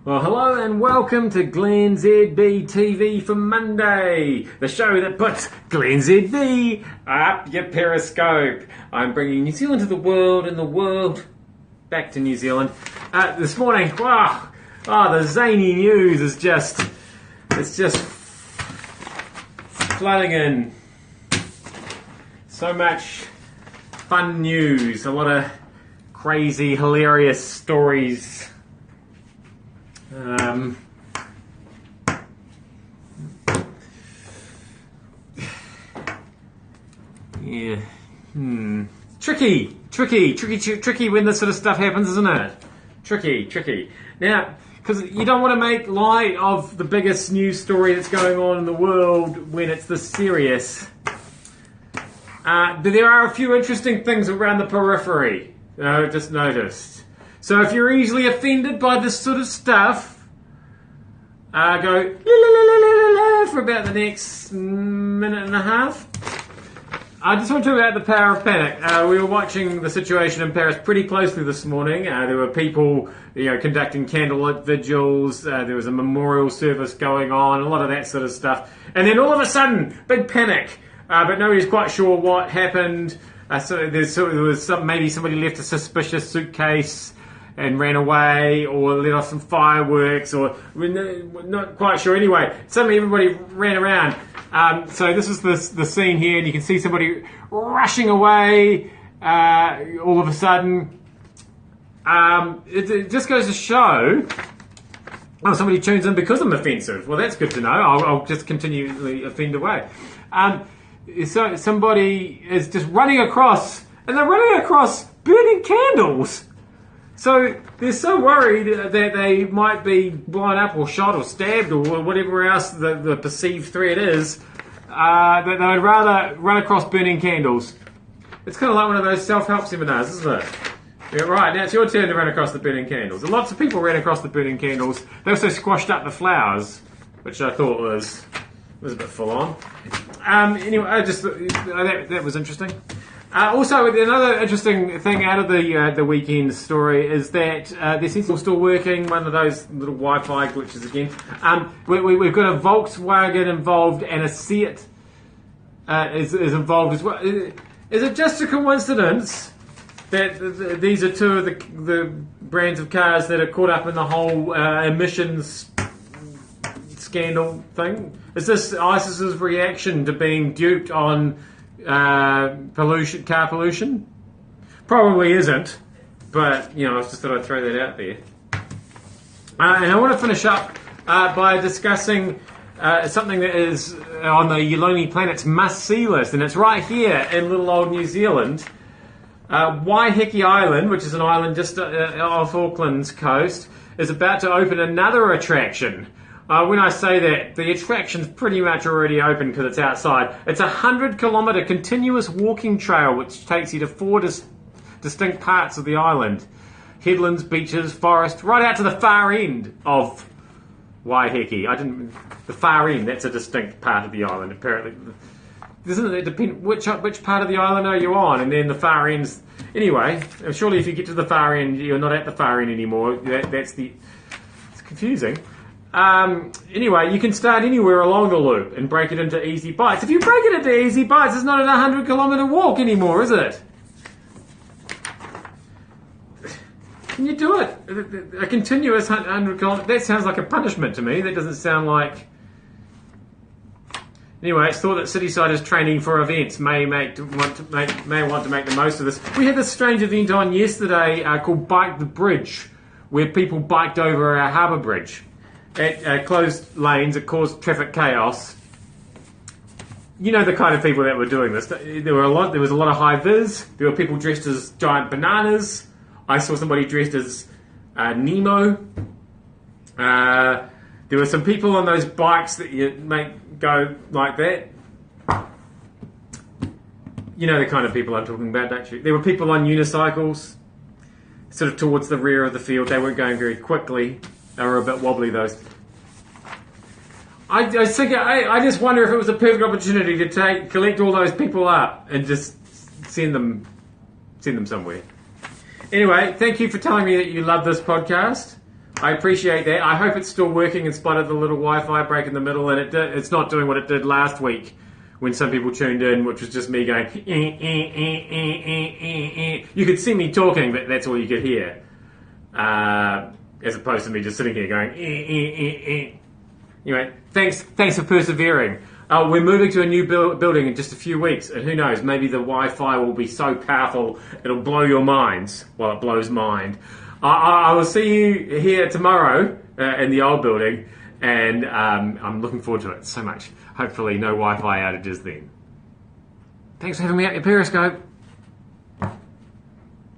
Well, hello and welcome to glennzb TV for Monday, the show that puts glennzb up your Periscope. I'm bringing New Zealand to the world and the world back to New Zealand. This morning, the Zany news is just flooding in. So much fun news, a lot of crazy, hilarious stories. Tricky when this sort of stuff happens, isn't it? Tricky. Now, because you don't want to make light of the biggest news story that's going on in the world when it's this serious. But there are a few interesting things around the periphery that I've just noticed. So if you're easily offended by this sort of stuff, go la la la la la for about the next minute and a half. I just want to talk about the power of panic. We were watching the situation in Paris pretty closely this morning. There were people, conducting candlelit vigils. There was a memorial service going on, a lot of that sort of stuff. And then all of a sudden, big panic. But nobody's quite sure what happened. Maybe somebody left a suspicious suitcase and ran away, or let off some fireworks, or we're not quite sure. Anyway, suddenly everybody ran around. So this is the scene here, and you can see somebody rushing away all of a sudden. It just goes to show, somebody tunes in because I'm offensive. Well, that's good to know. I'll just continually offend away. So somebody is just running across, and they're running across burning candles. So they're so worried that they might be blown up or shot or stabbed or whatever else the perceived threat is, that they would rather run across burning candles. It's kind of like one of those self-help seminars, isn't it? Yeah, right, now it's your turn to run across the burning candles. And lots of people ran across the burning candles. They also squashed up the flowers, which I thought was a bit full on. Anyway, that was interesting. Also, another interesting thing out of the weekend story is that the sensor still working, one of those little Wi-Fi glitches again. We've got a Volkswagen involved and a Seat is involved as well. Is it just a coincidence that these are two of the brands of cars that are caught up in the whole emissions scandal thing? Is this ISIS's reaction to being duped on car pollution? Probably isn't, but I just thought I'd throw that out there. And I want to finish up by discussing something that is on the Lonely Planet's must-see list, and it's right here in little old New Zealand. Waiheke Island, which is an island just off Auckland's coast, is about to open another attraction. When I say that, the attraction's pretty much already open because it's outside. It's a 100-kilometre continuous walking trail which takes you to four distinct parts of the island. Headlands, beaches, forest, right out to the far end of Waiheke. The far end, that's a distinct part of the island, apparently. Doesn't it depend which part of the island are you on? And then the far end's... Anyway, surely if you get to the far end, you're not at the far end anymore. It's confusing. Anyway, you can start anywhere along the loop and break it into easy bites. If you break it into easy bites, it's not a 100-kilometre walk anymore, is it? Can you do it? A continuous 100 kilometres? That sounds like a punishment to me. That doesn't sound like... Anyway, it's thought that Cityside training for events may want to make the most of this. We had this strange event on yesterday called Bike the Bridge, where people biked over our harbour bridge. At closed lanes, it caused traffic chaos. You know the kind of people that were doing this. There was a lot of high vis. There were people dressed as giant bananas. I saw somebody dressed as Nemo. There were some people on those bikes that you make go like that. You know the kind of people I'm talking about, don't you? There were people on unicycles, sort of towards the rear of the field. They weren't going very quickly. They were a bit wobbly, those. I just wonder if it was a perfect opportunity to collect all those people up and just send them somewhere. Anyway, thank you for telling me that you love this podcast. I appreciate that. I hope it's still working in spite of the little Wi-Fi break in the middle, and it's not doing what it did last week when some people tuned in, which was just me going, You could see me talking, but that's all you could hear. As opposed to me just sitting here going, Anyway, thanks for persevering. We're moving to a new building in just a few weeks, and who knows, maybe the Wi-Fi will be so powerful it'll blow your minds. Well, it blows mine. I will see you here tomorrow in the old building, and I'm looking forward to it so much. Hopefully no Wi-Fi outages then. Thanks for having me out your Periscope.